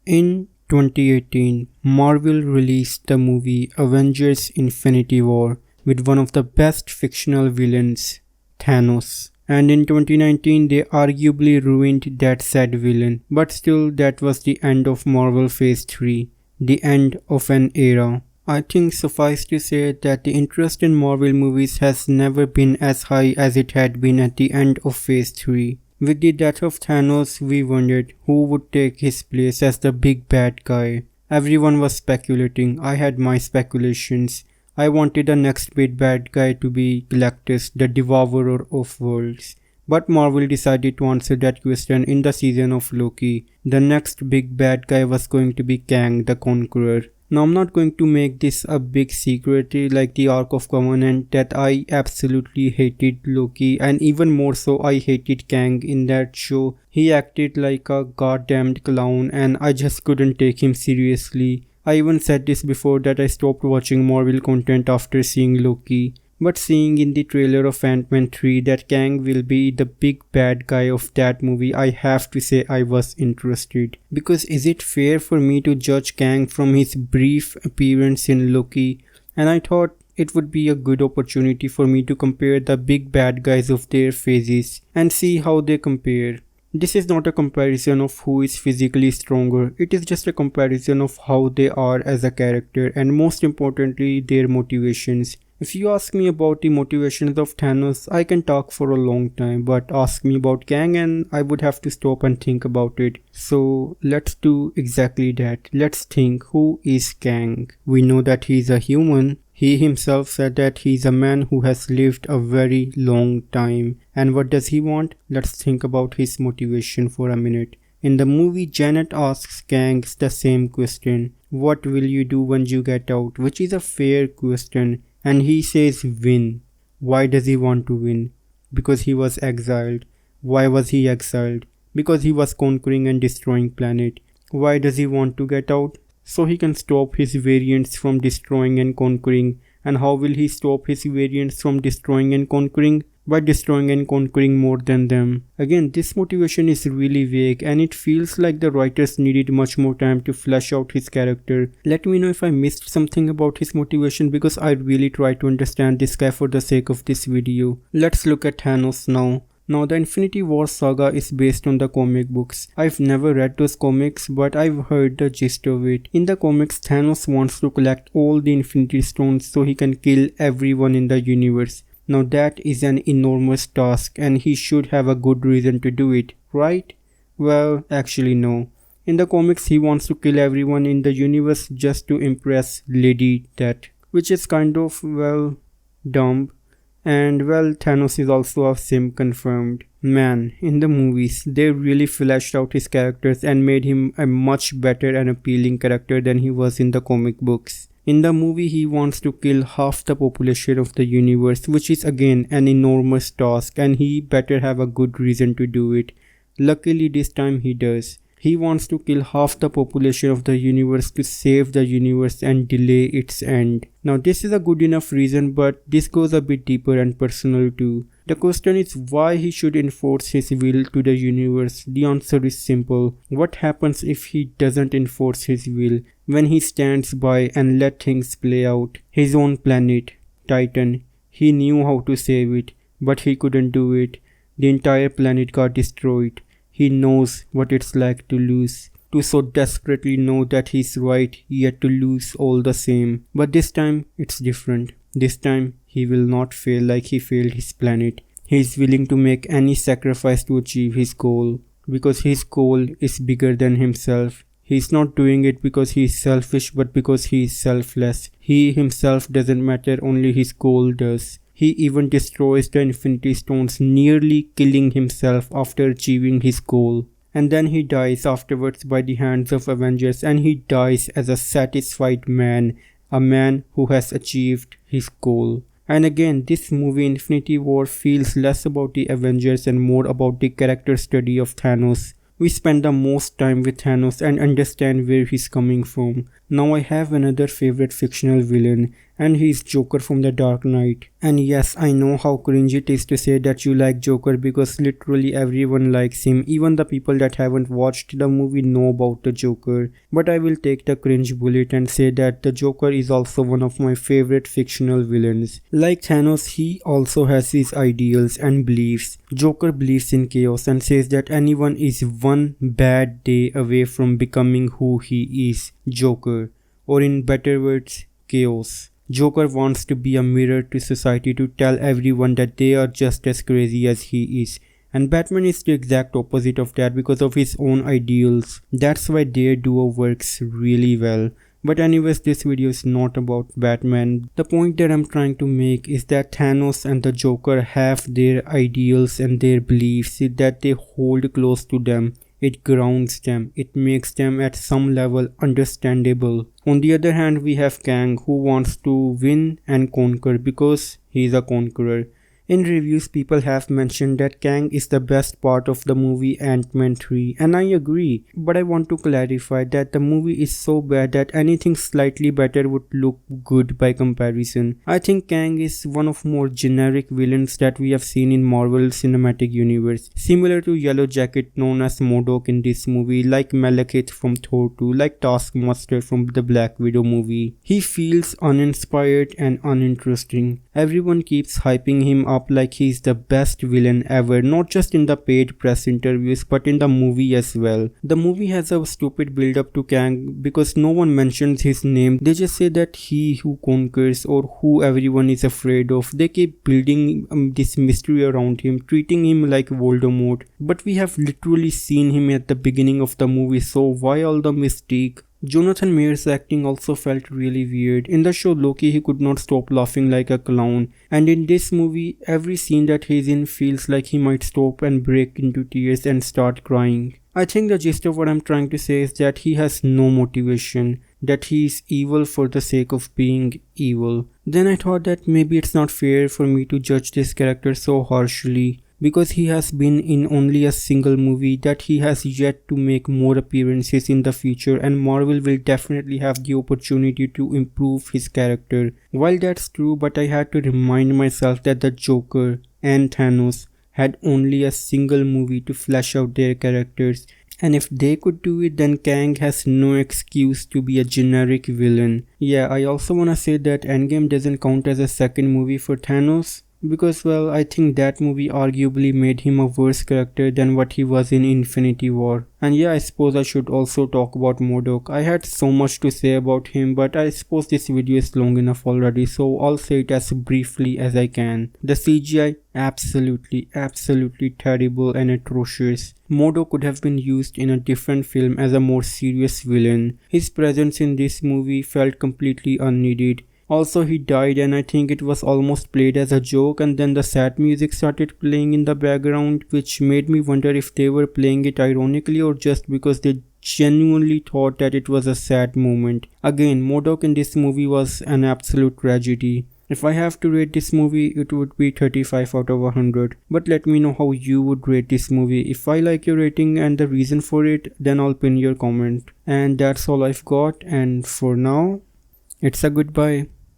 In 2018, Marvel released the movie Avengers Infinity War with one of the best fictional villains, Thanos. And in 2019, they arguably ruined that said villain, but still, that was the end of Marvel Phase 3, the end of an era. I think suffice to say that the interest in Marvel movies has never been as high as it had been at the end of Phase 3. With the death of Thanos, we wondered who would take his place as the big bad guy. Everyone was speculating. I had my speculations. I wanted the next big bad guy to be Galactus, the devourer of worlds. But Marvel decided to answer that question in the season of Loki. The next big bad guy was going to be Kang the Conqueror. Now I'm not going to make this a big secret like the Ark of Covenant that I absolutely hated Loki, and even more so I hated Kang in that show. He acted like a goddamned clown and I just couldn't take him seriously. I even said this before that I stopped watching Marvel content after seeing Loki. But seeing in the trailer of Antman 3 that Kang will be the big bad guy of that movie, I have to say I was interested. Because is it fair for me to judge Kang from his brief appearance in Loki? And I thought it would be a good opportunity for me to compare the big bad guys of their phases and see how they compare. This is not a comparison of who is physically stronger, it is just a comparison of how they are as a character and most importantly their motivations. If you ask me about the motivations of Thanos, I can talk for a long time, but ask me about Kang and I would have to stop and think about it. So let's do exactly that. Let's think, who is Kang? We know that he is a human. He himself said that he is a man who has lived a very long time. And what does he want? Let's think about his motivation for a minute. In the movie, Janet asks Kang the same question. What will you do when you get out? Which is a fair question. And he says win. Why does he want to win? Because he was exiled. Why was he exiled? Because he was conquering and destroying planet. Why does he want to get out? So he can stop his variants from destroying and conquering. And how will he stop his variants from destroying and conquering? By destroying and conquering more than them. Again, this motivation is really vague and it feels like the writers needed much more time to flesh out his character. Let me know if I missed something about his motivation because I really try to understand this guy for the sake of this video. Let's look at Thanos now. Now the Infinity War saga is based on the comic books. I've never read those comics but I've heard the gist of it. In the comics, Thanos wants to collect all the Infinity Stones so he can kill everyone in the universe. Now that is an enormous task and he should have a good reason to do it, right? Well, actually no. In the comics he wants to kill everyone in the universe just to impress Lady Death, which is kind of, well, dumb. And well, Thanos is also a sim confirmed. Man, in the movies, they really fleshed out his characters and made him a much better and appealing character than he was in the comic books. In the movie, he wants to kill half the population of the universe, which is again an enormous task and he better have a good reason to do it. Luckily this time he does. He wants to kill half the population of the universe to save the universe and delay its end. Now this is a good enough reason, but this goes a bit deeper and personal too. The question is why he should enforce his will to the universe. The answer is simple. What happens if he doesn't enforce his will? When he stands by and let things play out. His own planet, Titan, he knew how to save it, but he couldn't do it. The entire planet got destroyed. He knows what it's like to lose, to so desperately know that he's right, yet to lose all the same. But this time, it's different. This time, he will not fail like he failed his planet. He is willing to make any sacrifice to achieve his goal, because his goal is bigger than himself. He is not doing it because he is selfish, but because he is selfless. He himself doesn't matter, only his goal does. He even destroys the Infinity Stones, nearly killing himself after achieving his goal. And then he dies afterwards by the hands of Avengers, and he dies as a satisfied man, a man who has achieved his goal. And again, this movie Infinity War feels less about the Avengers and more about the character study of Thanos. We spend the most time with Thanos and understand where he's coming from. Now I have another favorite fictional villain, and he's Joker from the Dark Knight. And yes, I know how cringe it is to say that you like Joker because literally everyone likes him, even the people that haven't watched the movie know about the Joker. But I will take the cringe bullet and say that the Joker is also one of my favorite fictional villains. Like Thanos, he also has his ideals and beliefs. Joker believes in chaos and says that anyone is one bad day away from becoming who he is, Joker, or in better words, chaos. Joker wants to be a mirror to society to tell everyone that they are just as crazy as he is. And Batman is the exact opposite of that because of his own ideals. That's why their duo works really well. But anyways, this video is not about Batman. The point that I'm trying to make is that Thanos and the Joker have their ideals and their beliefs that they hold close to them. It grounds them. It makes them at some level understandable. On the other hand, we have Kang who wants to win and conquer because he's a conqueror. In reviews, people have mentioned that Kang is the best part of the movie Ant-Man 3, and I agree, but I want to clarify that the movie is so bad that anything slightly better would look good by comparison. I think Kang is one of more generic villains that we have seen in Marvel Cinematic Universe, similar to Yellow Jacket known as MODOK in this movie, like Malekith from Thor 2, like Taskmaster from the Black Widow movie. He feels uninspired and uninteresting. Everyone keeps hyping him up like he's the best villain ever, not just in the paid press interviews but in the movie as well. The movie has a stupid build up to Kang because no one mentions his name. They just say that he who conquers or who everyone is afraid of. They keep building this mystery around him, treating him like Voldemort, but we have literally seen him at the beginning of the movie, so why all the mystique? Jonathan Mayer's acting also felt really weird. In the show Loki, he could not stop laughing like a clown, and in this movie, every scene that he's in feels like he might stop and break into tears and start crying. I think the gist of what I'm trying to say is that he has no motivation, that he is evil for the sake of being evil. Then I thought that maybe it's not fair for me to judge this character so harshly, because he has been in only a single movie, that he has yet to make more appearances in the future, and Marvel will definitely have the opportunity to improve his character. While that's true, but I had to remind myself that the Joker and Thanos had only a single movie to flesh out their characters, and if they could do it, then Kang has no excuse to be a generic villain. Yeah, I also wanna say that Endgame doesn't count as a second movie for Thanos, because well, I think that movie arguably made him a worse character than what he was in Infinity War. And yeah, I suppose I should also talk about MODOK. I had so much to say about him, but I suppose this video is long enough already, so I'll say it as briefly as I can. The CGI, absolutely terrible and atrocious. MODOK could have been used in a different film as a more serious villain. His presence in this movie felt completely unneeded. Also, he died and I think it was almost played as a joke, and then the sad music started playing in the background, which made me wonder if they were playing it ironically or just because they genuinely thought that it was a sad moment. Again, MODOK in this movie was an absolute tragedy. If I have to rate this movie, it would be 35 out of 100. But let me know how you would rate this movie. If I like your rating and the reason for it, then I'll pin your comment. And that's all I've got, and for now, it's a goodbye.